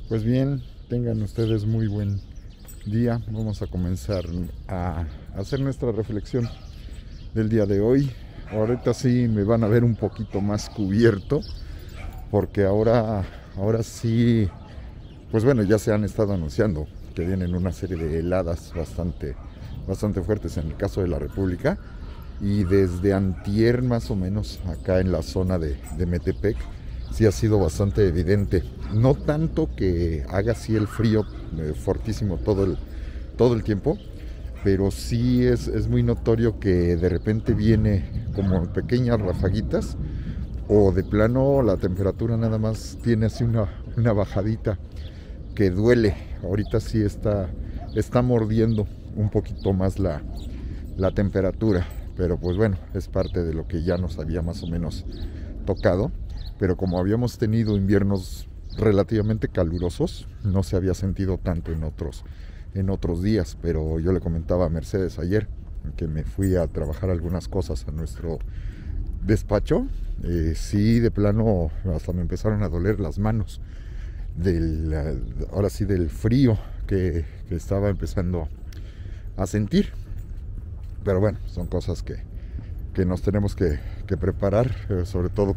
Pues bien, tengan ustedes muy buen día. Vamos a comenzar a hacer nuestra reflexión del día de hoy. Ahorita sí me van a ver un poquito más cubierto, porque ahora sí, pues bueno, ya se han estado anunciando que vienen una serie de heladas bastante fuertes en el caso de la República, y desde antier más o menos acá en la zona de Metepec sí ha sido bastante evidente. No tanto que haga así el frío fortísimo todo el tiempo, pero sí es muy notorio que de repente viene como pequeñas rafaguitas, o de plano la temperatura nada más tiene así una bajadita que duele. Ahorita sí está mordiendo un poquito más la temperatura, pero pues bueno, es parte de lo que ya nos había más o menos tocado. Pero como habíamos tenido inviernos relativamente calurosos, no se había sentido tanto en otros días. Pero yo le comentaba a Mercedes ayer que me fui a trabajar algunas cosas a nuestro despacho. Sí, de plano hasta me empezaron a doler las manos ahora sí del frío que estaba empezando a sentir. Pero bueno, son cosas que nos tenemos que preparar, sobre todo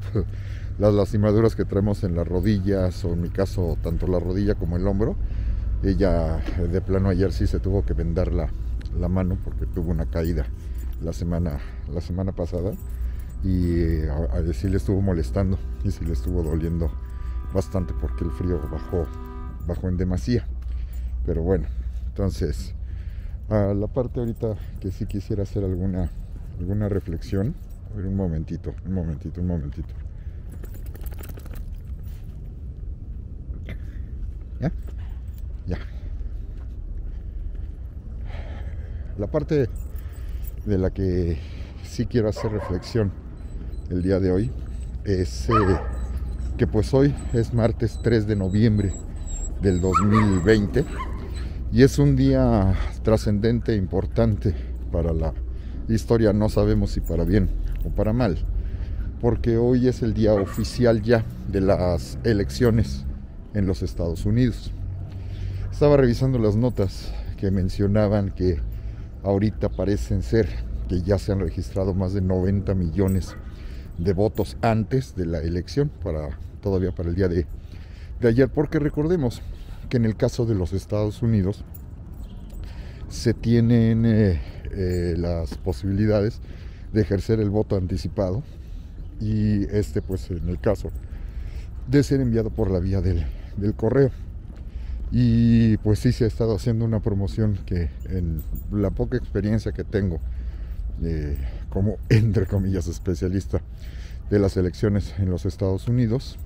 las lastimaduras que traemos en las rodillas, o en mi caso tanto la rodilla como el hombro. Ella de plano ayer sí se tuvo que vendar la mano porque tuvo una caída la semana pasada, y sí le estuvo molestando y sí le estuvo doliendo bastante porque el frío bajó en demasía. Pero bueno, entonces a la parte ahorita que sí quisiera hacer alguna reflexión. A ver, un momentito. Ya. La parte de la que sí quiero hacer reflexión el día de hoy es que pues hoy es martes 3 de noviembre del 2020, y es un día trascendente e importante para la historia. No sabemos si para bien o para mal, porque hoy es el día oficial ya de las elecciones en los Estados Unidos. Estaba revisando las notas que mencionaban que ahorita parecen ser que ya se han registrado más de 90 millones de votos antes de la elección, todavía para el día de ayer, porque recordemos que en el caso de los Estados Unidos se tienen las posibilidades de ejercer el voto anticipado, y pues en el caso de ser enviado por la vía del correo. Y pues sí se ha estado haciendo una promoción que, en la poca experiencia que tengo como entre comillas especialista de las elecciones en los Estados Unidos,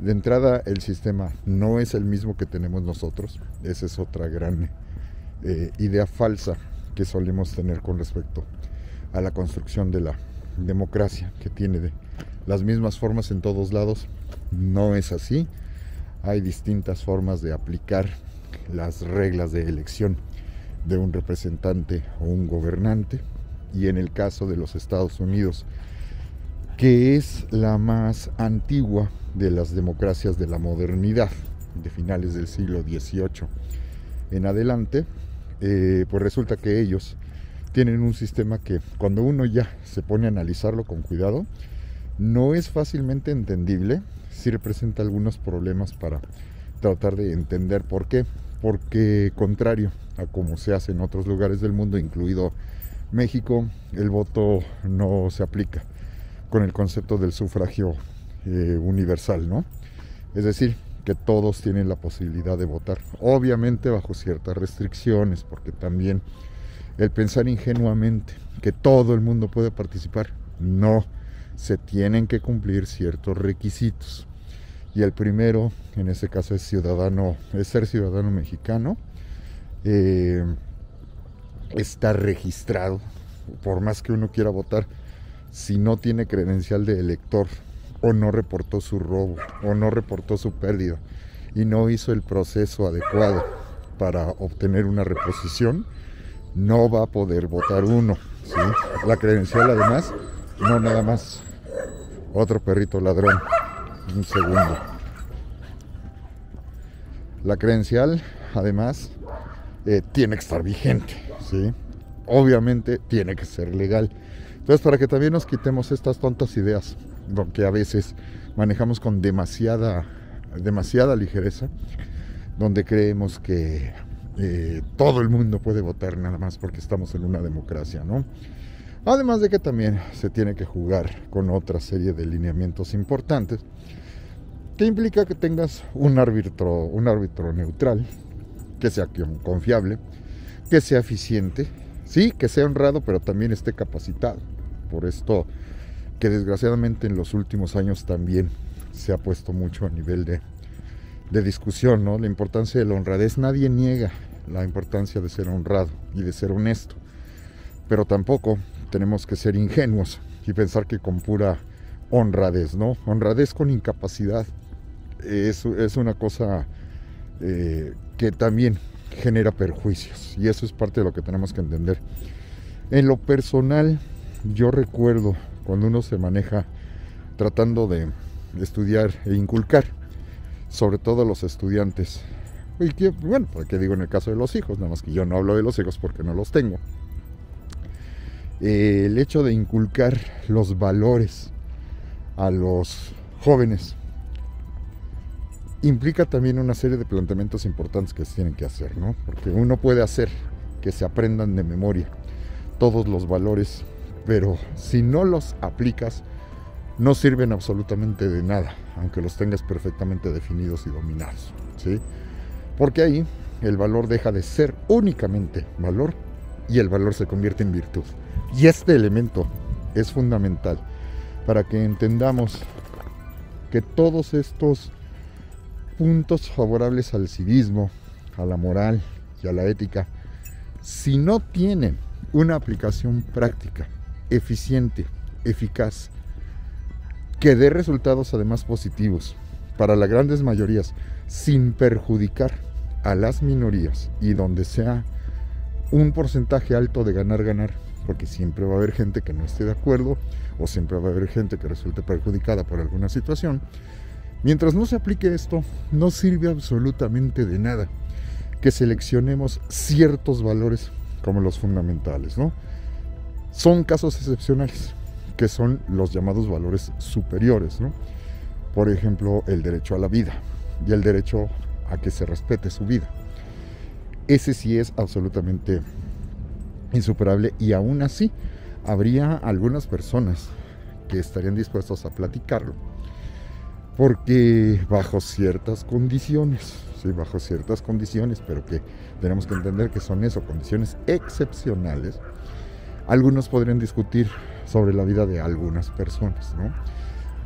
de entrada el sistema no es el mismo que tenemos nosotros. Esa es otra gran idea falsa que solemos tener con respecto a la construcción de la democracia, que tiene las mismas formas en todos lados. No es así. Hay distintas formas de aplicar las reglas de elección de un representante o un gobernante, y en el caso de los Estados Unidos, que es la más antigua de las democracias de la modernidad, de finales del siglo XVIII en adelante, pues resulta que ellos tienen un sistema que, cuando uno ya se pone a analizarlo con cuidado, no es fácilmente entendible. Sí representa algunos problemas para tratar de entender por qué. Porque, contrario a como se hace en otros lugares del mundo, incluido México, el voto no se aplica con el concepto del sufragio universal, ¿no? Es decir, que todos tienen la posibilidad de votar, obviamente bajo ciertas restricciones, porque también el pensar ingenuamente que todo el mundo puede participar. No, se tienen que cumplir ciertos requisitos. Y el primero, en este caso, es ser ciudadano mexicano, estar registrado. Por más que uno quiera votar, si no tiene credencial de elector, o no reportó su robo, o no reportó su pérdida, y no hizo el proceso adecuado para obtener una reposición, no va a poder votar uno, ¿sí? La credencial, además, no nada más. Otro perrito ladrón. Un segundo. La credencial, además, tiene que estar vigente, ¿sí? Obviamente tiene que ser legal. Entonces, para que también nos quitemos estas tontas ideas, que a veces manejamos con demasiada ligereza, donde creemos que todo el mundo puede votar nada más porque estamos en una democracia, ¿no? Además de que también se tiene que jugar con otra serie de lineamientos importantes, que implica que tengas un árbitro neutral, que sea confiable, que sea eficiente, sí, que sea honrado, pero también esté capacitado. Por esto que desgraciadamente en los últimos años también se ha puesto mucho a nivel de discusión, ¿no? La importancia de la honradez. Nadie niega la importancia de ser honrado y de ser honesto, pero tampoco tenemos que ser ingenuos y pensar que con pura honradez, ¿no? Honradez con incapacidad es una cosa que también genera perjuicios, y eso es parte de lo que tenemos que entender. En lo personal, yo recuerdo cuando uno se maneja tratando de estudiar e inculcar, sobre todo a los estudiantes, y que, bueno, porque digo en el caso de los hijos, nada más que yo no hablo de los hijos porque no los tengo, el hecho de inculcar los valores a los jóvenes implica también una serie de planteamientos importantes que se tienen que hacer, ¿no? Porque uno puede hacer que se aprendan de memoria todos los valores, pero si no los aplicas, no sirven absolutamente de nada, aunque los tengas perfectamente definidos y dominados, ¿sí? Porque ahí el valor deja de ser únicamente valor y el valor se convierte en virtud. Y este elemento es fundamental para que entendamos que todos estos puntos favorables al civismo, a la moral y a la ética, si no tienen una aplicación práctica, eficiente, eficaz, que dé resultados además positivos para las grandes mayorías, sin perjudicar a las minorías, y donde sea un porcentaje alto de ganar, porque siempre va a haber gente que no esté de acuerdo, o siempre va a haber gente que resulte perjudicada por alguna situación. Mientras no se aplique esto, no sirve absolutamente de nada que seleccionemos ciertos valores como los fundamentales, ¿no? Son casos excepcionales, que son los llamados valores superiores, ¿no? Por ejemplo, el derecho a la vida y el derecho a que se respete su vida. Ese sí es absolutamente insuperable, y aún así habría algunas personas que estarían dispuestas a platicarlo, porque bajo ciertas condiciones, sí, bajo ciertas condiciones, pero que tenemos que entender que son eso, condiciones excepcionales, algunos podrían discutir sobre la vida de algunas personas, ¿no?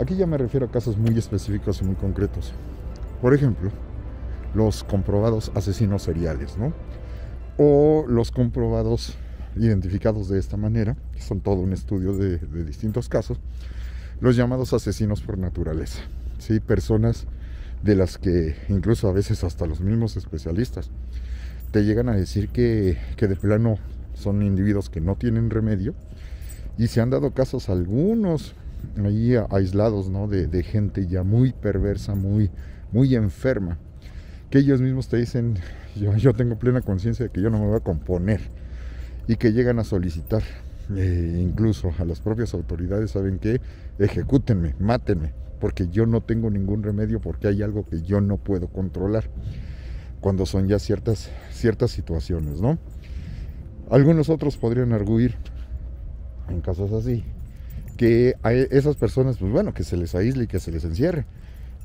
Aquí ya me refiero a casos muy específicos y muy concretos. Por ejemplo, los comprobados asesinos seriales, ¿no? O los comprobados identificados de esta manera, que son todo un estudio de distintos casos, los llamados asesinos por naturaleza, ¿sí? Personas de las que incluso a veces hasta los mismos especialistas te llegan a decir que de plano son individuos que no tienen remedio, y se han dado casos algunos ahí aislados, ¿no? de gente ya muy perversa, muy enferma, que ellos mismos te dicen, yo tengo plena conciencia de que yo no me voy a componer, y que llegan a solicitar incluso a las propias autoridades, ¿saben qué? Ejecútenme, mátenme, porque yo no tengo ningún remedio, porque hay algo que yo no puedo controlar, cuando son ya ciertas situaciones, ¿no? Algunos otros podrían arguir, en casos así, que a esas personas, pues bueno, que se les aísle y que se les encierre.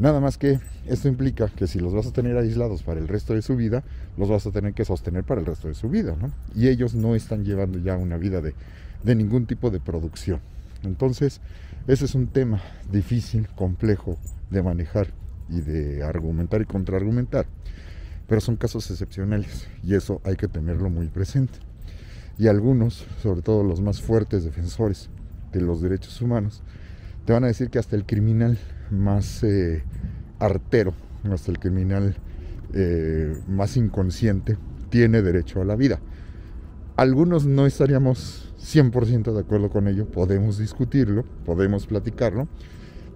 Nada más que esto implica que si los vas a tener aislados para el resto de su vida, los vas a tener que sostener para el resto de su vida, ¿no? Y ellos no están llevando ya una vida de ningún tipo de producción. Entonces, ese es un tema difícil, complejo de manejar y de argumentar y contraargumentar. Pero son casos excepcionales y eso hay que tenerlo muy presente. Y algunos, sobre todo los más fuertes defensores de los derechos humanos, te van a decir que hasta el criminal más artero, hasta el criminal más inconsciente, tiene derecho a la vida. Algunos no estaríamos 100% de acuerdo con ello, podemos discutirlo, podemos platicarlo,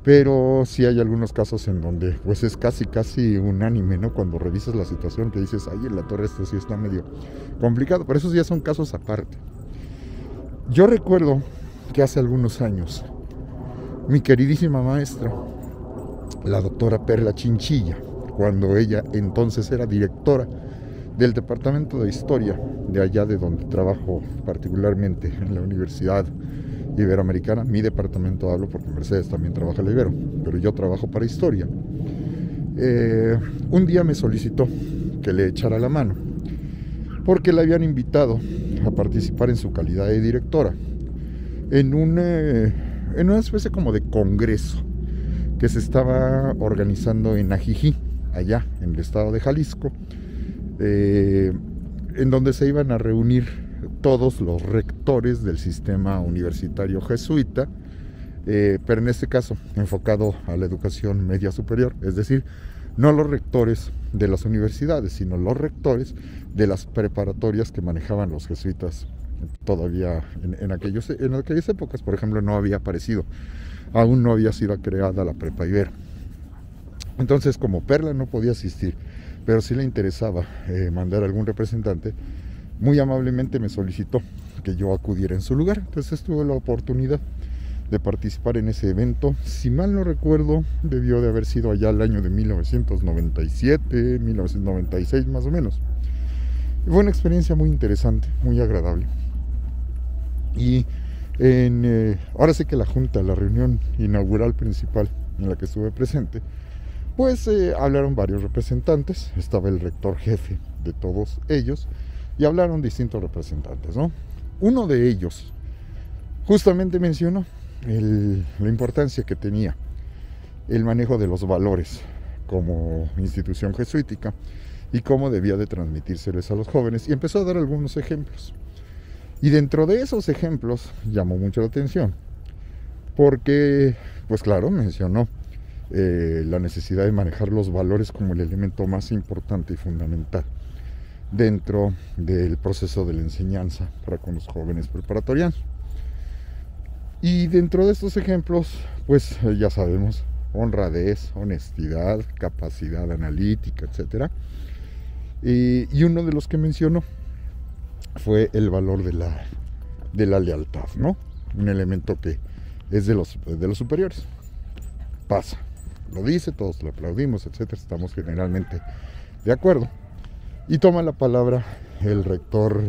pero sí hay algunos casos en donde pues es casi unánime, ¿no? Cuando revisas la situación que dices, ay, en la torre esto sí está medio complicado, pero esos ya son casos aparte. Yo recuerdo que hace algunos años mi queridísima maestra, la doctora Perla Chinchilla, cuando ella entonces era directora del departamento de historia de allá de donde trabajo particularmente en la Universidad Iberoamericana, mi departamento hablo porque Mercedes también trabaja en la Ibero, pero yo trabajo para historia. Un día me solicitó que le echara la mano porque la habían invitado a participar en su calidad de directora en una especie como de congreso que se estaba organizando en Ajijí, allá en el estado de Jalisco, en donde se iban a reunir todos los rectores del sistema universitario jesuita, pero en este caso enfocado a la educación media superior, es decir, no los rectores de las universidades, sino los rectores de las preparatorias que manejaban los jesuitas todavía en aquellas épocas. Por ejemplo, no había aparecido, aún no había sido creada la Prepa Ibero. Entonces, como Perla no podía asistir, pero sí le interesaba mandar algún representante, muy amablemente me solicitó que yo acudiera en su lugar. Entonces tuve la oportunidad de participar en ese evento. Si mal no recuerdo, debió de haber sido allá el año de 1997, 1996 más o menos. Y fue una experiencia muy interesante, muy agradable. Y ahora sí que la junta, la reunión inaugural principal en la que estuve presente, pues hablaron varios representantes, estaba el rector jefe de todos ellos y hablaron distintos representantes, ¿no? Uno de ellos justamente mencionó la importancia que tenía el manejo de los valores como institución jesuítica y cómo debía de transmitírseles a los jóvenes, y empezó a dar algunos ejemplos. Y dentro de esos ejemplos llamó mucho la atención porque, pues claro, mencionó la necesidad de manejar los valores como el elemento más importante y fundamental dentro del proceso de la enseñanza para con los jóvenes preparatorianos. Y dentro de estos ejemplos, pues ya sabemos, honradez, honestidad, capacidad analítica, etc. Y uno de los que mencionó fue el valor de la lealtad, ¿no? Un elemento que es de los superiores. Pasa, lo dice, todos lo aplaudimos, etcétera, estamos generalmente de acuerdo. Y toma la palabra el rector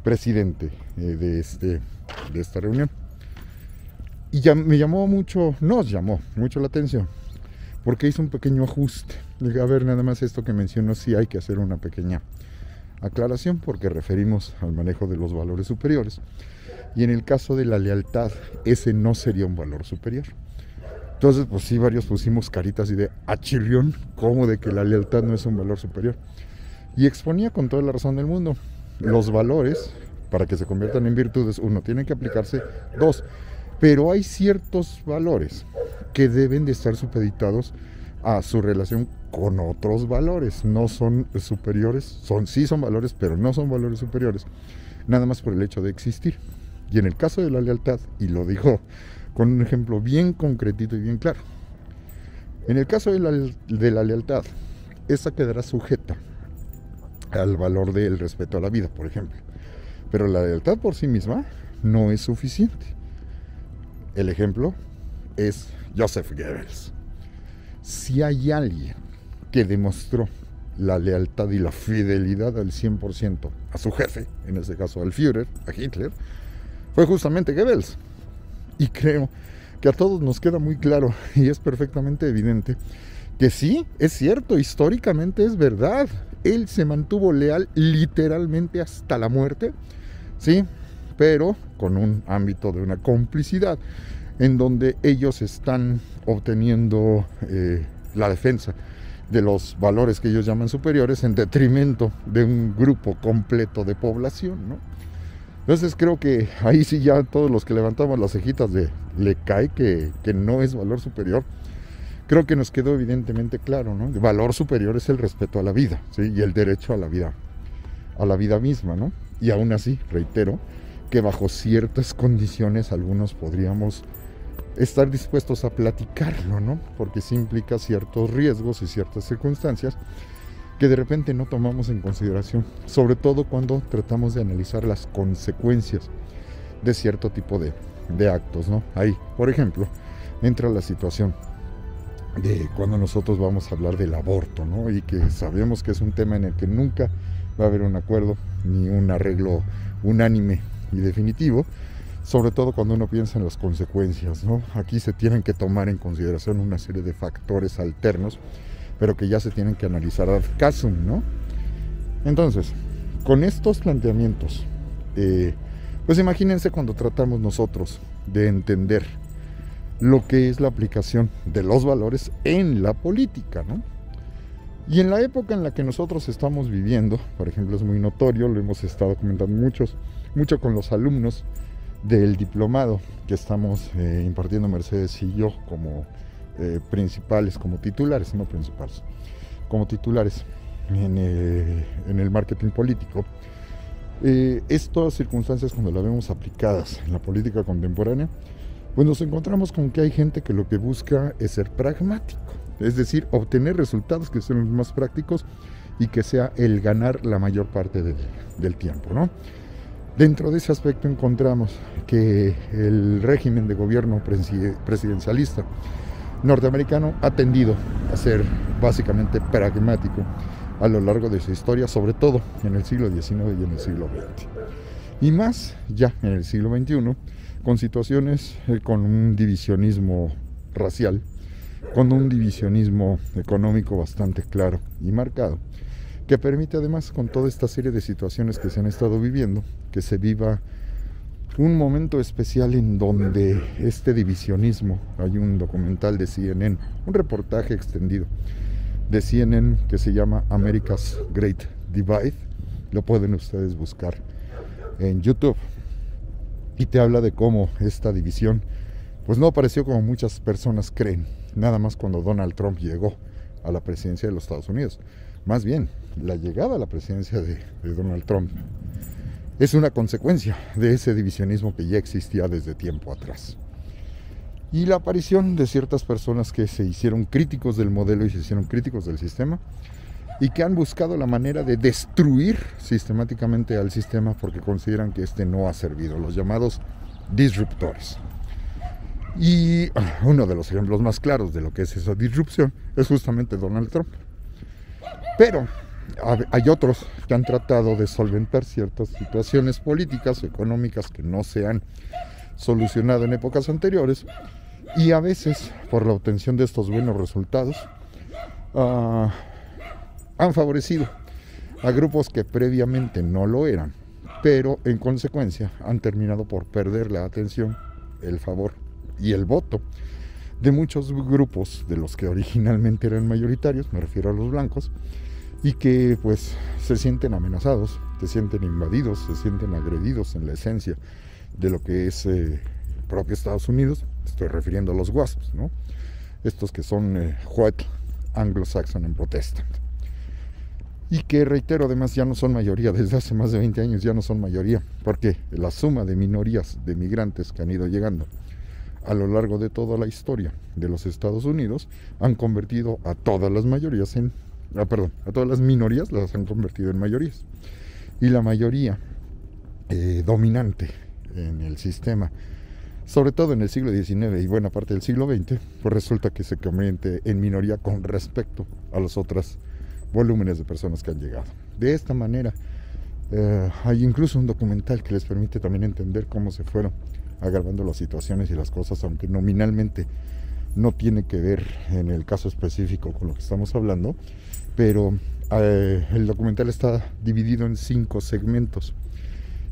presidente de esta reunión. Y ya nos llamó mucho la atención, porque hizo un pequeño ajuste. Dije, a ver, nada más esto que mencionó, sí hay que hacer una pequeña aclaración, porque referimos al manejo de los valores superiores. Y en el caso de la lealtad, ese no sería un valor superior. Entonces, pues sí, varios pusimos caritas y de achirrión, ¿cómo de que la lealtad no es un valor superior? Y exponía con toda la razón del mundo. Los valores, para que se conviertan en virtudes, uno, tienen que aplicarse, dos, pero hay ciertos valores que deben de estar supeditados a su relación con otros valores. No son superiores, sí son valores, pero no son valores superiores, nada más por el hecho de existir. Y en el caso de la lealtad, y lo dijo con un ejemplo bien concretito y bien claro, en el caso de la lealtad, esa quedará sujeta al valor del respeto a la vida, por ejemplo. Pero la lealtad por sí misma no es suficiente. El ejemplo es Joseph Goebbels. Si hay alguien que demostró la lealtad y la fidelidad al 100% a su jefe, en este caso al Führer, a Hitler, fue justamente Goebbels. Y creo que a todos nos queda muy claro y es perfectamente evidente que sí, es cierto, históricamente es verdad. Él se mantuvo leal literalmente hasta la muerte, sí, pero con un ámbito de una complicidad en donde ellos están obteniendo la defensa de los valores que ellos llaman superiores en detrimento de un grupo completo de población, ¿no? Entonces creo que ahí sí ya todos los que levantamos las cejitas de le cae que no es valor superior, creo que nos quedó evidentemente claro, ¿no? El valor superior es el respeto a la vida, ¿sí? Y el derecho a la vida misma, ¿no? Y aún así, reitero, que bajo ciertas condiciones algunos podríamos estar dispuestos a platicarlo, ¿no? Porque sí implica ciertos riesgos y ciertas circunstancias que de repente no tomamos en consideración, sobre todo cuando tratamos de analizar las consecuencias de cierto tipo de actos, ¿no? Ahí, por ejemplo, entra la situación de cuando nosotros vamos a hablar del aborto, ¿no? Y que sabemos que es un tema en el que nunca va a haber un acuerdo ni un arreglo unánime y definitivo, sobre todo cuando uno piensa en las consecuencias, ¿no? Aquí se tienen que tomar en consideración una serie de factores alternos, pero que ya se tienen que analizar ad casum, ¿no? Entonces, con estos planteamientos, pues imagínense cuando tratamos nosotros de entender lo que es la aplicación de los valores en la política, ¿no? Y en la época en la que nosotros estamos viviendo, por ejemplo, es muy notorio, lo hemos estado comentando mucho con los alumnos del diplomado que estamos impartiendo Mercedes y yo como principales, como titulares, no principales, como titulares en el marketing político. Estas circunstancias, cuando las vemos aplicadas en la política contemporánea, pues nos encontramos con que hay gente que lo que busca es ser pragmático, es decir, obtener resultados que sean los más prácticos y que sea el ganar la mayor parte del tiempo, ¿no? Dentro de ese aspecto encontramos que el régimen de gobierno presidencialista norteamericano ha tendido a ser básicamente pragmático a lo largo de su historia, sobre todo en el siglo XIX y en el siglo XX. Y más ya en el siglo XXI, con situaciones con un divisionismo racial, con un divisionismo económico bastante claro y marcado, que permite además, con toda esta serie de situaciones que se han estado viviendo, que se viva un momento especial en donde este divisionismo, hay un documental de CNN, un reportaje extendido de CNN que se llama America's Great Divide, lo pueden ustedes buscar en YouTube, y te habla de cómo esta división pues no apareció como muchas personas creen, nada más cuando Donald Trump llegó a la presidencia de los Estados Unidos. Más bien, la llegada a la presidencia de Donald Trump es una consecuencia de ese divisionismo que ya existía desde tiempo atrás. Y la aparición de ciertas personas que se hicieron críticos del modelo y se hicieron críticos del sistema y que han buscado la manera de destruir sistemáticamente al sistema porque consideran que este no ha servido, los llamados disruptores. Y uno de los ejemplos más claros de lo que es esa disrupción es justamente Donald Trump. Pero hay otros que han tratado de solventar ciertas situaciones políticas o económicas que no se han solucionado en épocas anteriores, y a veces por la obtención de estos buenos resultados han favorecido a grupos que previamente no lo eran, pero en consecuencia han terminado por perder la atención, el favor y el voto de muchos grupos de los que originalmente eran mayoritarios, me refiero a los blancos, y que pues se sienten amenazados, se sienten invadidos, se sienten agredidos en la esencia de lo que es propio Estados Unidos. Estoy refiriendo a los WASPs, ¿no? Estos que son White, Anglo-Saxon and Protestant, y que, reitero, además ya no son mayoría, desde hace más de 20 años ya no son mayoría, porque la suma de minorías de migrantes que han ido llegando a lo largo de toda la historia de los Estados Unidos han convertido a todas las mayorías a todas las minorías las han convertido en mayorías. Y la mayoría dominante en el sistema, sobre todo en el siglo XIX y buena parte del siglo XX, pues resulta que se convierte en minoría con respecto a los otros volúmenes de personas que han llegado. De esta manera, hay incluso un documental que les permite también entender cómo se fueron agravando las situaciones y las cosas, aunque nominalmente no tiene que ver en el caso específico con lo que estamos hablando, pero el documental está dividido en 5 segmentos.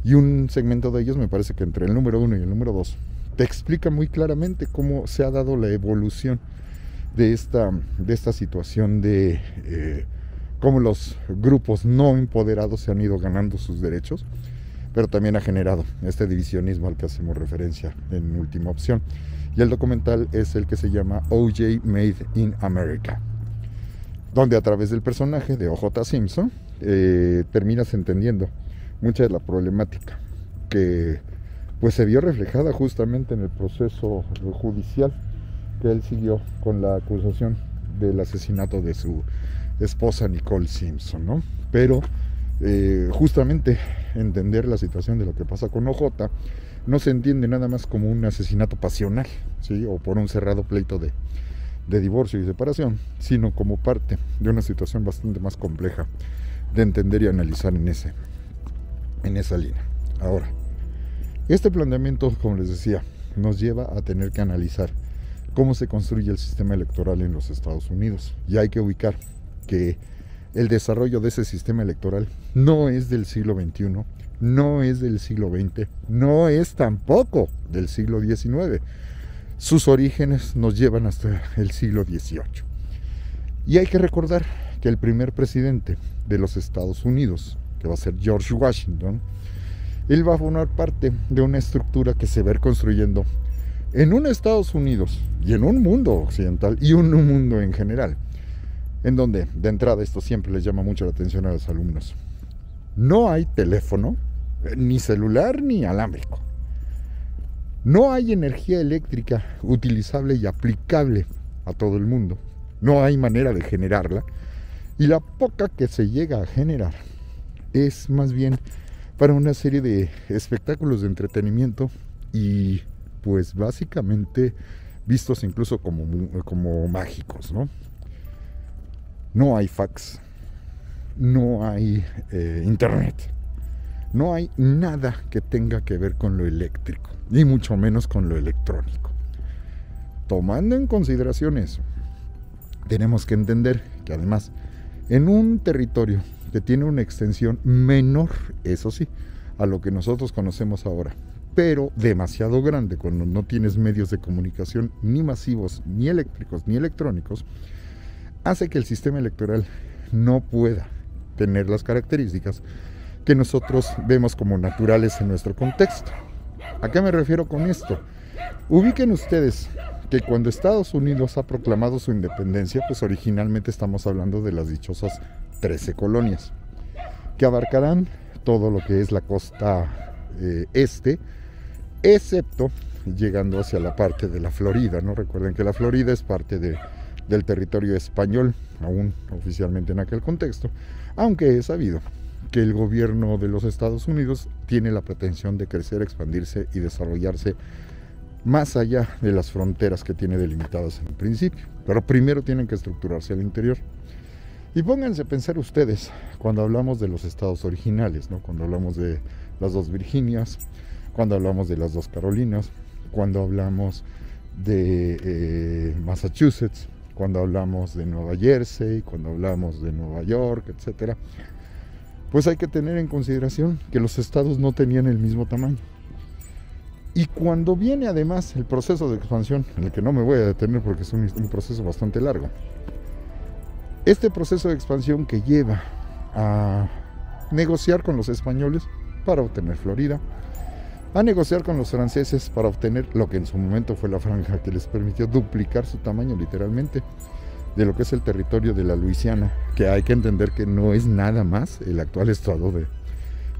Y un segmento de ellos, me parece que entre el número 1 y el número 2, te explica muy claramente cómo se ha dado la evolución de esta situación de cómo los grupos no empoderados se han ido ganando sus derechos, pero también ha generado este divisionismo al que hacemos referencia en última opción. Y el documental es el que se llama O.J. Made in America, donde a través del personaje de O.J. Simpson terminas entendiendo mucha de la problemática que pues se vio reflejada justamente en el proceso judicial que él siguió con la acusación del asesinato de su esposa Nicole Simpson, ¿no? Pero justamente entender la situación de lo que pasa con OJ no se entiende nada más como un asesinato pasional, ¿sí? O por un cerrado pleito de divorcio y separación, sino como parte de una situación bastante más compleja de entender y analizar en esa línea. Ahora, este planteamiento, como les decía, nos lleva a tener que analizar cómo se construye el sistema electoral en los Estados Unidos. Y hay que ubicar que el desarrollo de ese sistema electoral no es del siglo XXI, no es del siglo XX, no es tampoco del siglo XIX. Sus orígenes nos llevan hasta el siglo XVIII. Y hay que recordar que el primer presidente de los Estados Unidos, que va a ser George Washington, él va a formar parte de una estructura que se va a ir construyendo en un Estados Unidos y en un mundo occidental y un mundo en general, en donde, de entrada, esto siempre les llama mucho la atención a los alumnos, no hay teléfono, ni celular, ni alámbrico. No hay energía eléctrica utilizable y aplicable a todo el mundo. No hay manera de generarla. Y la poca que se llega a generar es más bien para una serie de espectáculos de entretenimiento y pues básicamente vistos incluso como mágicos, ¿no? No hay fax, no hay internet, no hay nada que tenga que ver con lo eléctrico, ni mucho menos con lo electrónico. Tomando en consideración eso, tenemos que entender que además, en un territorio que tiene una extensión menor, eso sí, a lo que nosotros conocemos ahora, pero demasiado grande cuando no tienes medios de comunicación ni masivos, ni eléctricos, ni electrónicos, hace que el sistema electoral no pueda tener las características que nosotros vemos como naturales en nuestro contexto. ¿A qué me refiero con esto? Ubiquen ustedes que cuando Estados Unidos ha proclamado su independencia, pues originalmente estamos hablando de las dichosas 13 colonias, que abarcarán todo lo que es la costa este, excepto llegando hacia la parte de la Florida, ¿no? Recuerden que la Florida es parte del territorio español, aún oficialmente en aquel contexto, aunque es sabido que el gobierno de los Estados Unidos tiene la pretensión de crecer, expandirse y desarrollarse más allá de las fronteras que tiene delimitadas en el principio. Pero primero tienen que estructurarse al interior. Y pónganse a pensar ustedes, cuando hablamos de los estados originales, ¿no? Cuando hablamos de las 2 Virginias, cuando hablamos de las 2 Carolinas, cuando hablamos de Massachusetts, cuando hablamos de Nueva Jersey, cuando hablamos de Nueva York, etcétera, pues hay que tener en consideración que los estados no tenían el mismo tamaño. Y cuando viene además el proceso de expansión, en el que no me voy a detener porque es un proceso bastante largo, este proceso de expansión que lleva a negociar con los españoles para obtener Florida, a negociar con los franceses para obtener lo que en su momento fue la franja que les permitió duplicar su tamaño literalmente de lo que es el territorio de la Luisiana, que hay que entender que no es nada más el actual estado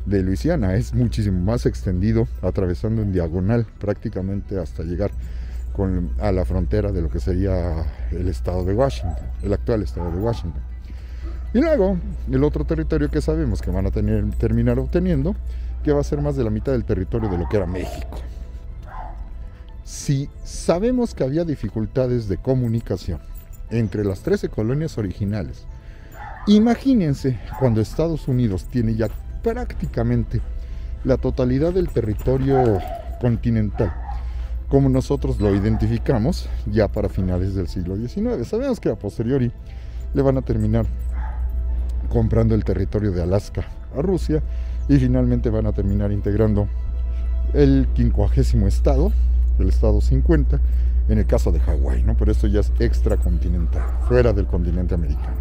de Luisiana, es muchísimo más extendido, atravesando en diagonal prácticamente hasta llegar a la frontera de lo que sería el estado de Washington, el actual estado de Washington. Y luego el otro territorio que sabemos que van a terminar obteniendo, que va a ser más de la mitad del territorio de lo que era México. Si sabemos que había dificultades de comunicación entre las 13 colonias originales, imagínense cuando Estados Unidos tiene ya prácticamente la totalidad del territorio continental, como nosotros lo identificamos ya para finales del siglo XIX. Sabemos que a posteriori le van a terminar comprando el territorio de Alaska a Rusia y finalmente van a terminar integrando el 50º estado, el estado 50, en el caso de Hawái, ¿no? Pero esto ya es extracontinental, fuera del continente americano.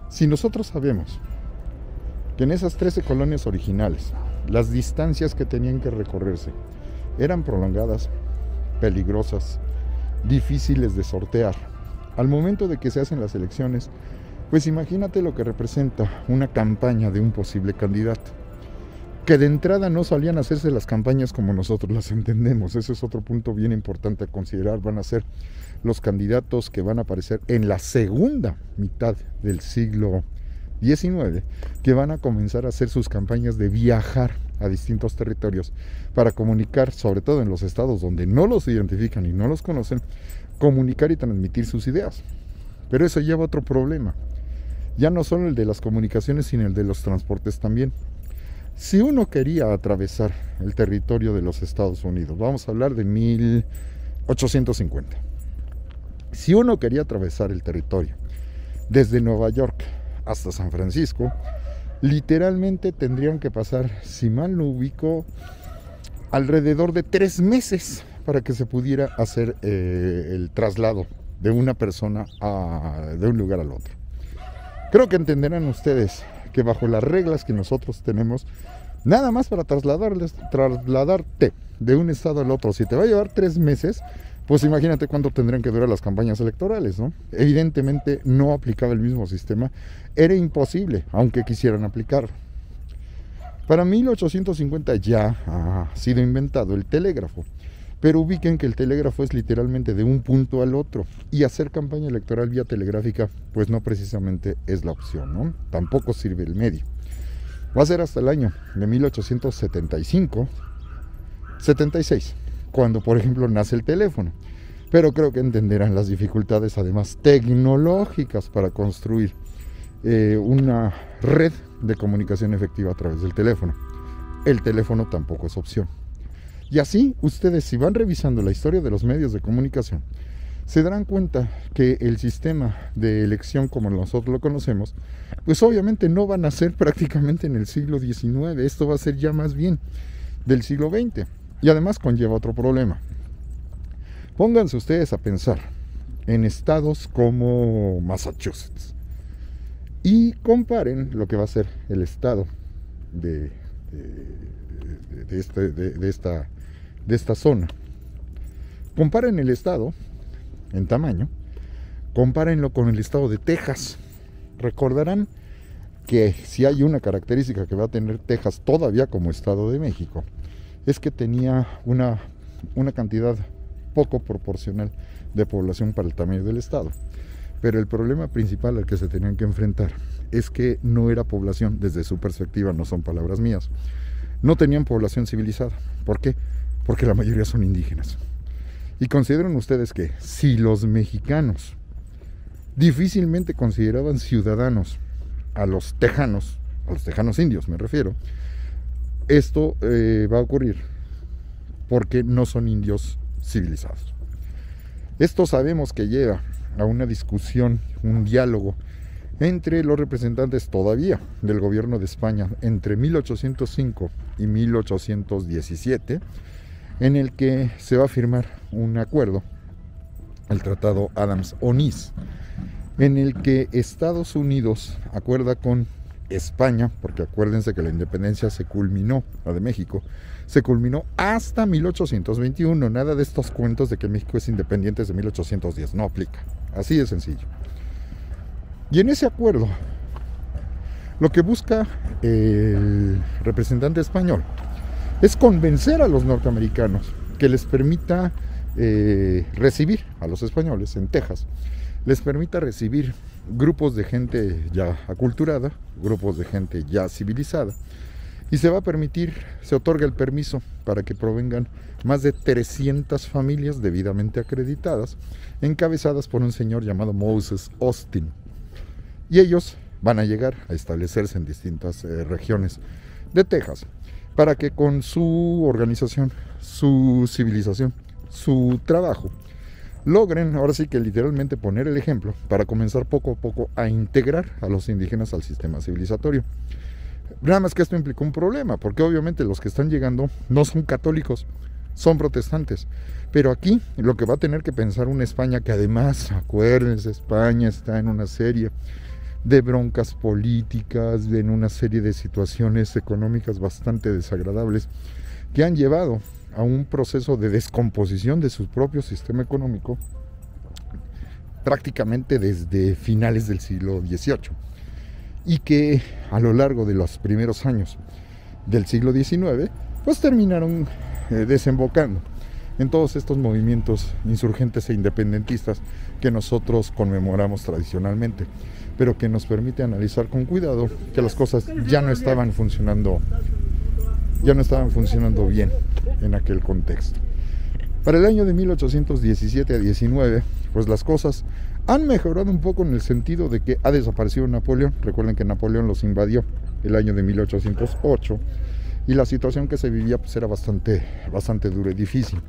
Si nosotros sabemos que en esas 13 colonias originales las distancias que tenían que recorrerse eran prolongadas, peligrosas, difíciles de sortear, al momento de que se hacen las elecciones, pues imagínate lo que representa una campaña de un posible candidato, que de entrada no solían hacerse las campañas como nosotros las entendemos. Ese es otro punto bien importante a considerar. Van a ser los candidatos que van a aparecer en la segunda mitad del siglo XIX, que van a comenzar a hacer sus campañas de viajar a distintos territorios para comunicar, sobre todo en los estados donde no los identifican y no los conocen, comunicar y transmitir sus ideas. Pero eso lleva a otro problema, ya no solo el de las comunicaciones, sino el de los transportes también. Si uno quería atravesar el territorio de los Estados Unidos, vamos a hablar de 1850, si uno quería atravesar el territorio desde Nueva York hasta San Francisco, literalmente tendrían que pasar, si mal no ubico, alrededor de 3 meses para que se pudiera hacer el traslado de una persona de un lugar al otro. Creo que entenderán ustedes que bajo las reglas que nosotros tenemos, nada más para trasladarte de un estado al otro, si te va a llevar 3 meses, pues imagínate cuánto tendrían que durar las campañas electorales, ¿no? Evidentemente no aplicaba el mismo sistema, era imposible, aunque quisieran aplicarlo. Para 1850 ya ha sido inventado el telégrafo, pero ubiquen que el telégrafo es literalmente de un punto al otro, y hacer campaña electoral vía telegráfica pues no precisamente es la opción, ¿no? Tampoco sirve el medio. Va a ser hasta el año de 1876, cuando por ejemplo nace el teléfono, pero creo que entenderán las dificultades además tecnológicas para construir una red de comunicación efectiva a través del teléfono. El teléfono tampoco es opción. Y así, ustedes si van revisando la historia de los medios de comunicación, se darán cuenta que el sistema de elección como nosotros lo conocemos, pues obviamente no van a ser prácticamente en el siglo XIX, esto va a ser ya más bien del siglo XX. Y además conlleva otro problema. Pónganse ustedes a pensar en estados como Massachusetts y comparen lo que va a ser el estado de esta zona. Comparen el estado en tamaño, compárenlo con el estado de Texas. Recordarán que si hay una característica que va a tener Texas todavía como Estado de México, es que tenía una cantidad poco proporcional de población para el tamaño del estado. Pero el problema principal al que se tenían que enfrentar es que no era población, desde su perspectiva, no son palabras mías, no tenían población civilizada. ¿Por qué? Porque la mayoría son indígenas. Y consideren ustedes que si los mexicanos difícilmente consideraban ciudadanos a los tejanos indios me refiero, esto va a ocurrir porque no son indios civilizados. Esto sabemos que lleva a una discusión, un diálogo entre los representantes todavía del gobierno de España entre 1805 y 1817, en el que se va a firmar un acuerdo, el Tratado Adams-Onís, en el que Estados Unidos acuerda con España, porque acuérdense que la independencia se culminó, la de México, se culminó hasta 1821, nada de estos cuentos de que México es independiente desde 1810, no aplica, así de sencillo. Y en ese acuerdo, lo que busca el representante español es convencer a los norteamericanos que les permita recibir a los españoles en Texas, les permita recibir grupos de gente ya aculturada, grupos de gente ya civilizada, y se va a permitir, se otorga el permiso para que provengan más de 300 familias debidamente acreditadas, encabezadas por un señor llamado Moses Austin. Y ellos van a llegar a establecerse en distintas regiones de Texas. para que con su organización, su civilización, su trabajo, logren ahora sí que literalmente poner el ejemplo para comenzar poco a poco a integrar a los indígenas al sistema civilizatorio. Nada más que esto implica un problema, porque obviamente los que están llegando no son católicos, son protestantes. Pero aquí lo que va a tener que pensar una España que además, acuérdense, España está en una serie de broncas políticas, en una serie de situaciones económicas bastante desagradables que han llevado a un proceso de descomposición de su propio sistema económico prácticamente desde finales del siglo XVIII, y que a lo largo de los primeros años del siglo XIX pues terminaron desembocando en todos estos movimientos insurgentes e independentistas que nosotros conmemoramos tradicionalmente, pero que nos permite analizar con cuidado que las cosas ya no estaban funcionando bien en aquel contexto. Para el año de 1817 a 19, pues las cosas han mejorado un poco en el sentido de que ha desaparecido Napoleón. Recuerden que Napoleón los invadió el año de 1808 y la situación que se vivía pues era bastante dura y difícil.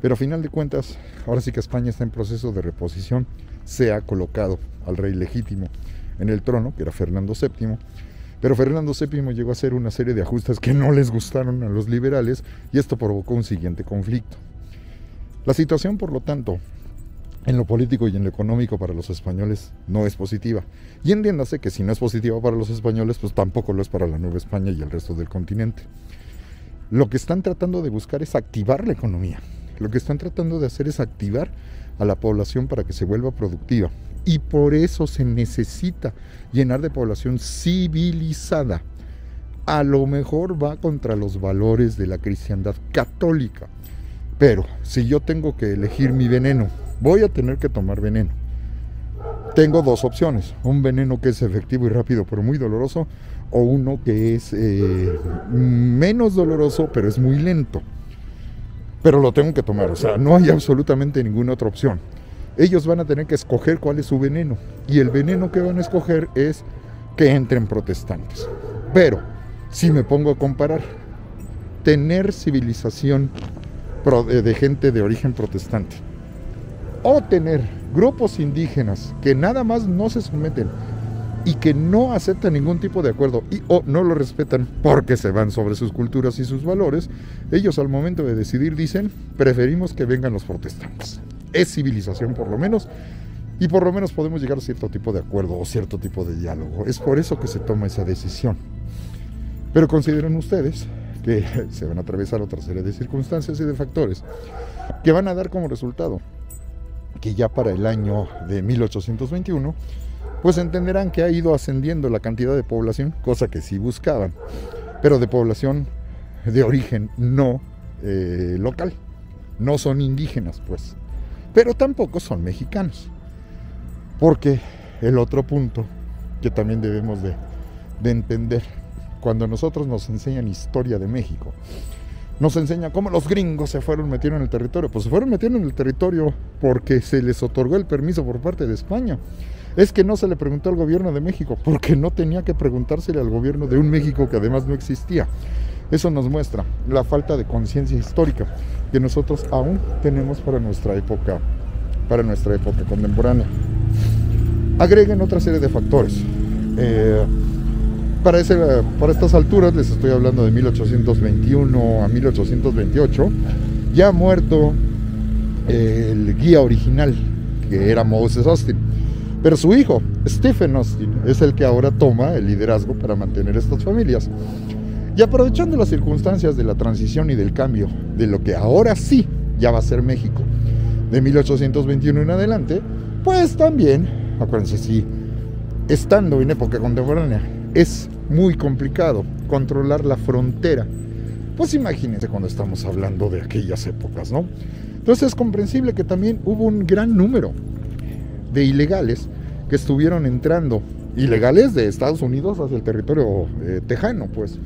Pero a final de cuentas, ahora sí que España está en proceso de reposición. Se ha colocado al rey legítimo en el trono, que era Fernando VII, pero Fernando VII llegó a hacer una serie de ajustes que no les gustaron a los liberales y esto provocó un siguiente conflicto. La situación, por lo tanto, en lo político y en lo económico para los españoles no es positiva. Y entiéndase que si no es positiva para los españoles, pues tampoco lo es para la Nueva España y el resto del continente. Lo que están tratando de buscar es activar la economía. Lo que están tratando de hacer es activar a la población para que se vuelva productiva. Y por eso se necesita llenar de población civilizada. A lo mejor va contra los valores de la cristiandad católica. Pero si yo tengo que elegir mi veneno, voy a tener que tomar veneno. Tengo dos opciones: un veneno que es efectivo y rápido pero muy doloroso, o uno que es menos doloroso pero es muy lento. Pero lo tengo que tomar, o sea, no hay absolutamente ninguna otra opción. Ellos van a tener que escoger cuál es su veneno, y el veneno que van a escoger es que entren protestantes. Pero si me pongo a comparar, tener civilización de gente de origen protestante o tener grupos indígenas que nada más no se someten y que no aceptan ningún tipo de acuerdo o no lo respetan porque se van sobre sus culturas y sus valores, ellos al momento de decidir dicen: preferimos que vengan los protestantes. Es civilización por lo menos, y por lo menos podemos llegar a cierto tipo de acuerdo o cierto tipo de diálogo. Es por eso que se toma esa decisión. Pero consideren ustedes que se van a atravesar otra serie de circunstancias y de factores que van a dar como resultado que ya para el año de 1821 pues entenderán que ha ido ascendiendo la cantidad de población, cosa que sí buscaban, pero de población de origen no local. No son indígenas, pues, pero tampoco son mexicanos. Porque el otro punto que también debemos de entender, cuando nosotros nos enseñan historia de México, nos enseñan cómo los gringos se fueron metiendo en el territorio. Pues se fueron metiendo en el territorio porque se les otorgó el permiso por parte de España. Es que no se le preguntó al gobierno de México, porque no tenía que preguntársele al gobierno de un México que además no existía. Eso nos muestra la falta de conciencia histórica que nosotros aún tenemos para nuestra época contemporánea. Agreguen otra serie de factores. Para estas alturas, les estoy hablando de 1821 a 1828, ya ha muerto el guía original, que era Moses Austin. Pero su hijo, Stephen Austin, es el que ahora toma el liderazgo para mantener estas familias. Y aprovechando las circunstancias de la transición y del cambio de lo que ahora sí ya va a ser México, de 1821 en adelante, pues también, acuérdense, sí, estando en época contemporánea, es muy complicado controlar la frontera. Pues imagínense cuando estamos hablando de aquellas épocas, ¿no? Entonces es comprensible que también hubo un gran número de ilegales que estuvieron entrando, ilegales de Estados Unidos hacia el territorio tejano, pues,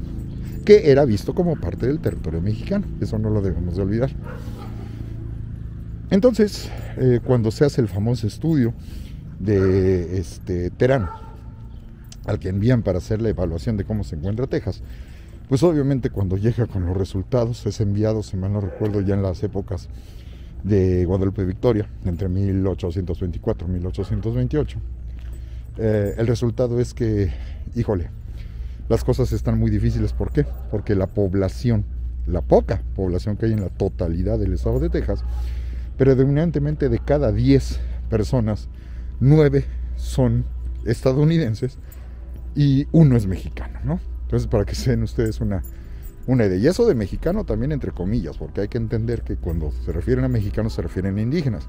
que era visto como parte del territorio mexicano. Eso no lo debemos de olvidar. Entonces, cuando se hace el famoso estudio de Terán, al que envían para hacer la evaluación de cómo se encuentra Texas, Pues obviamente cuando llega con los resultados es enviado, si mal no recuerdo, ya en las épocas de Guadalupe Victoria, entre 1824 y 1828. El resultado es que, híjole, las cosas están muy difíciles. ¿Por qué? Porque la población, la poca población que hay en la totalidad del estado de Texas, predominantemente de cada 10 personas, 9 son estadounidenses y 1 es mexicano, ¿no? Entonces, para que se den ustedes una idea. Y eso de mexicano también entre comillas, porque hay que entender que cuando se refieren a mexicanos se refieren a indígenas.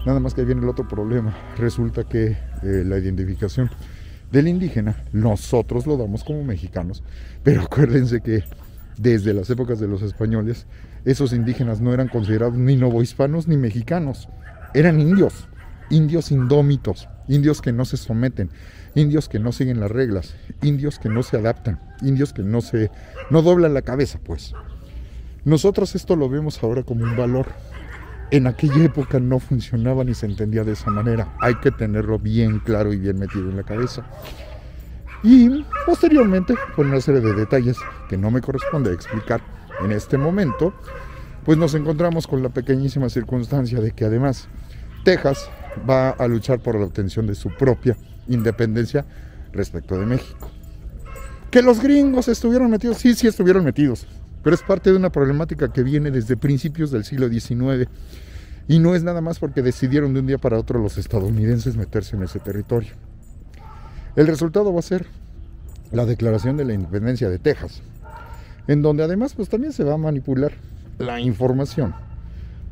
Nada más que ahí viene el otro problema. Resulta que la identificación del indígena nosotros lo damos como mexicanos, pero acuérdense que desde las épocas de los españoles esos indígenas no eran considerados ni novohispanos ni mexicanos, eran indios, indios indómitos, indios que no se someten, indios que no siguen las reglas, indios que no se adaptan, indios que no doblan la cabeza, pues. Nosotros esto lo vemos ahora como un valor. En aquella época no funcionaba ni se entendía de esa manera. Hay que tenerlo bien claro y bien metido en la cabeza. Y posteriormente, por una serie de detalles que no me corresponde explicar en este momento, pues nos encontramos con la pequeñísima circunstancia de que además Texas va a luchar por la obtención de su propia independencia respecto de México. Que los gringos estuvieron metidos, sí estuvieron metidos, pero es parte de una problemática que viene desde principios del siglo XIX y no es nada más porque decidieron de un día para otro los estadounidenses meterse en ese territorio. El resultado va a ser la declaración de la independencia de Texas, en donde además pues también se va a manipular la información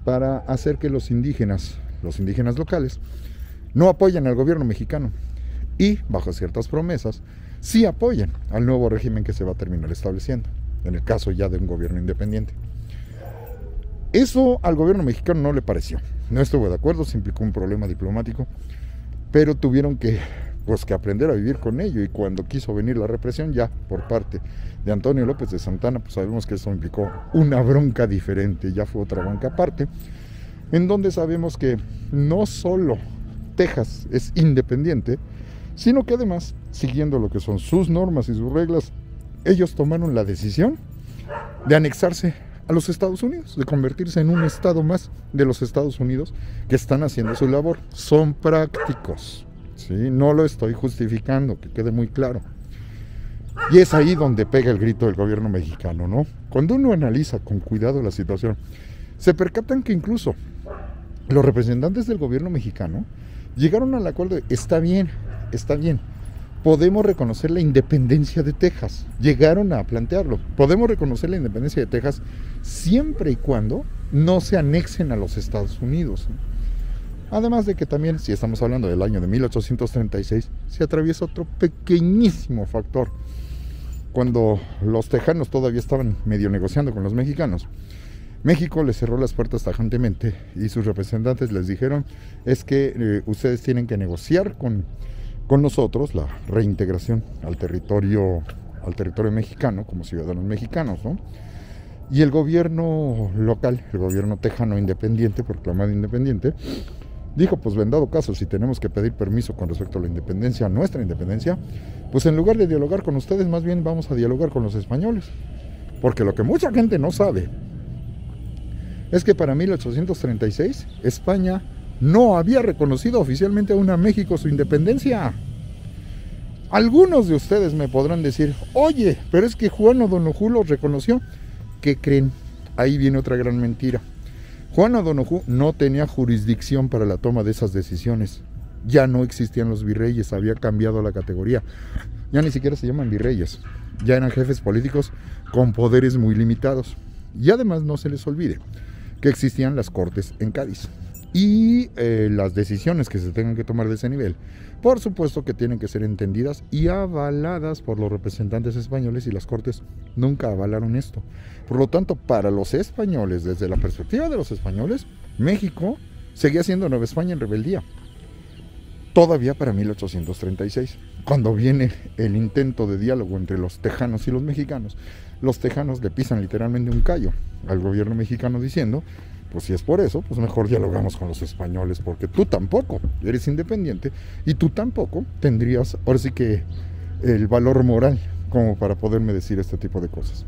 para hacer que los indígenas locales no apoyen al gobierno mexicano y, bajo ciertas promesas, sí apoyen al nuevo régimen que se va a terminar estableciendo, en el caso ya de un gobierno independiente. Eso al gobierno mexicano no le pareció, no estuvo de acuerdo, se implicó un problema diplomático, pero tuvieron que aprender a vivir con ello, y cuando quiso venir la represión ya por parte de Antonio López de Santana, pues sabemos que eso implicó una bronca diferente, ya fue otra bronca aparte, en donde sabemos que no solo Texas es independiente, sino que además, siguiendo lo que son sus normas y sus reglas, ellos tomaron la decisión de anexarse a los Estados Unidos, de convertirse en un estado más de los Estados Unidos que están haciendo su labor. Son prácticos, ¿sí? No lo estoy justificando, que quede muy claro. Y es ahí donde pega el grito del gobierno mexicano, ¿no? Cuando uno analiza con cuidado la situación, se percatan que incluso los representantes del gobierno mexicano llegaron al acuerdo de, está bien, podemos reconocer la independencia de Texas. Llegaron a plantearlo, podemos reconocer la independencia de Texas siempre y cuando no se anexen a los Estados Unidos. Además de que también, si estamos hablando del año de 1836, se atraviesa otro pequeñísimo factor. Cuando los tejanos todavía estaban medio negociando con los mexicanos, México les cerró las puertas tajantemente y sus representantes les dijeron, es que ustedes tienen que negociar con nosotros la reintegración al territorio mexicano como ciudadanos mexicanos, ¿no? Y el gobierno local, el gobierno tejano independiente, proclamado independiente, dijo, pues en dado caso, si tenemos que pedir permiso con respecto a la independencia, nuestra independencia, pues en lugar de dialogar con ustedes, más bien vamos a dialogar con los españoles. Porque lo que mucha gente no sabe es que para 1836 España no había reconocido oficialmente aún a México su independencia. Algunos de ustedes me podrán decir, oye, pero es que Juan O'Donojú lo reconoció. ¿Qué creen? Ahí viene otra gran mentira. Juan O'Donojú no tenía jurisdicción para la toma de esas decisiones. Ya no existían los virreyes, había cambiado la categoría. Ya ni siquiera se llaman virreyes. Ya eran jefes políticos con poderes muy limitados. Y además no se les olvide que existían las cortes en Cádiz. Y las decisiones que se tengan que tomar de ese nivel, por supuesto que tienen que ser entendidas y avaladas por los representantes españoles, y las cortes nunca avalaron esto. Por lo tanto, para los españoles, desde la perspectiva de los españoles, México seguía siendo Nueva España en rebeldía. Todavía para 1836, cuando viene el intento de diálogo entre los tejanos y los mexicanos, los tejanos le pisan literalmente un callo al gobierno mexicano diciendo, pues si es por eso, pues mejor dialogamos con los españoles, porque tú tampoco eres independiente y tú tampoco tendrías, ahora sí que, el valor moral como para poderme decir este tipo de cosas.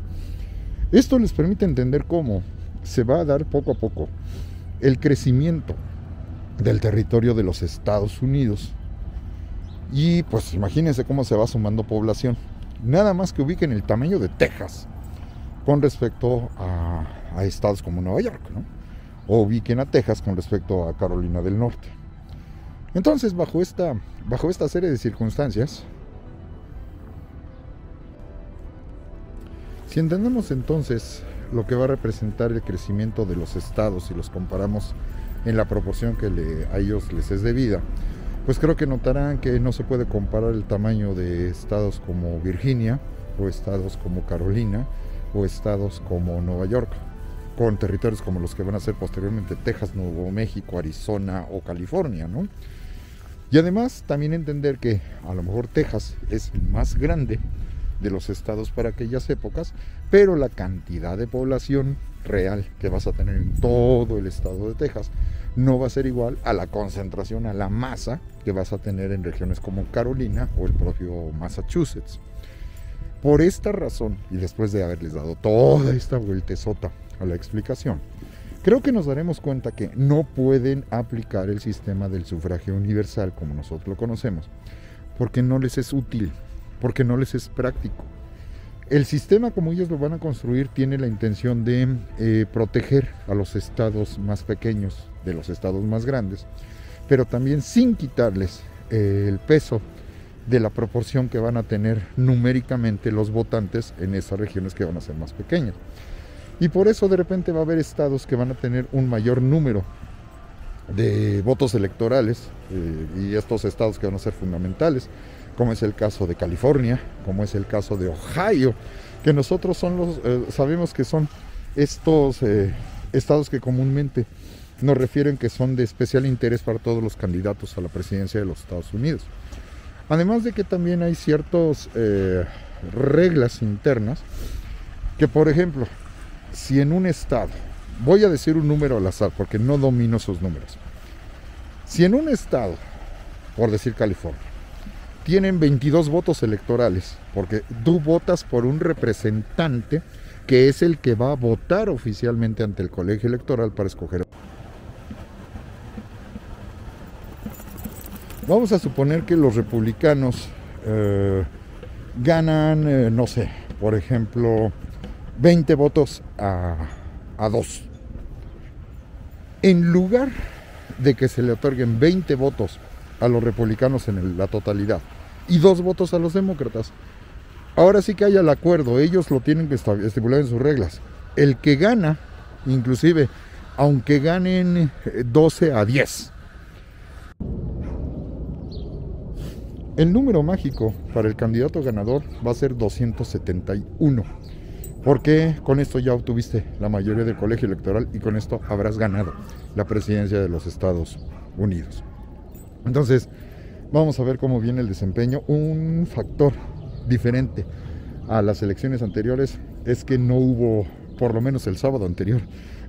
Esto les permite entender cómo se va a dar poco a poco el crecimiento del territorio de los Estados Unidos. Y pues imagínense cómo se va sumando población. Nada más que ubiquen el tamaño de Texas con respecto a estados como Nueva York, ¿no? O ubiquen a Texas con respecto a Carolina del Norte. Entonces, bajo esta serie de circunstancias, si entendemos entonces lo que va a representar el crecimiento de los estados y los comparamos en la proporción que a ellos les es debida, pues creo que notarán que no se puede comparar el tamaño de estados como Virginia, o estados como Carolina, o estados como Nueva York, con territorios como los que van a ser posteriormente Texas, Nuevo México, Arizona o California, ¿no? Y además también entender que a lo mejor Texas es más grande de los estados para aquellas épocas, pero la cantidad de población real que vas a tener en todo el estado de Texas no va a ser igual a la concentración, a la masa que vas a tener en regiones como Carolina o el propio Massachusetts. Por esta razón, y después de haberles dado toda esta vueltezota a la explicación, creo que nos daremos cuenta que no pueden aplicar el sistema del sufragio universal como nosotros lo conocemos, porque no les es útil, porque no les es práctico. El sistema como ellos lo van a construir tiene la intención de proteger a los estados más pequeños de los estados más grandes, pero también sin quitarles el peso de la proporción que van a tener numéricamente los votantes en esas regiones que van a ser más pequeñas. Y por eso de repente va a haber estados que van a tener un mayor número de votos electorales, y estos estados que van a ser fundamentales, como es el caso de California, como es el caso de Ohio, que nosotros sabemos que son estos estados que comúnmente nos refieren que son de especial interés para todos los candidatos a la presidencia de los Estados Unidos. Además de que también hay ciertas reglas internas que, por ejemplo, si en un estado, voy a decir un número al azar porque no domino esos números, si en un estado, por decir California, tienen 22 votos electorales, porque tú votas por un representante que es el que va a votar oficialmente ante el colegio electoral para escoger. Vamos a suponer que los republicanos ganan, no sé, por ejemplo, 20 votos a 2. En lugar de que se le otorguen 20 votos a los republicanos en la totalidad y 2 votos a los demócratas, ahora sí que haya el acuerdo, ellos lo tienen que estipular en sus reglas. El que gana, inclusive, aunque ganen 12-10, el número mágico para el candidato ganador va a ser 271, porque con esto ya obtuviste la mayoría del colegio electoral y con esto habrás ganado la presidencia de los Estados Unidos. Entonces, vamos a ver cómo viene el desempeño. Un factor diferente a las elecciones anteriores es que no hubo, por lo menos el sábado anterior,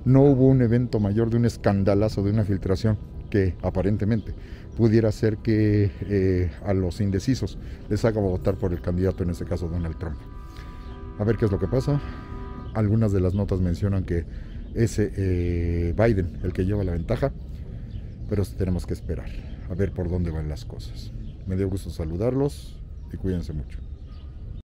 no hubo un evento mayor de un escandalazo, de una filtración que aparentemente pudiera hacer que a los indecisos les haga votar por el candidato, en este caso Donald Trump. A ver qué es lo que pasa. Algunas de las notas mencionan que es Biden el que lleva la ventaja, pero tenemos que esperar a ver por dónde van las cosas. Me dio gusto saludarlos y cuídense mucho.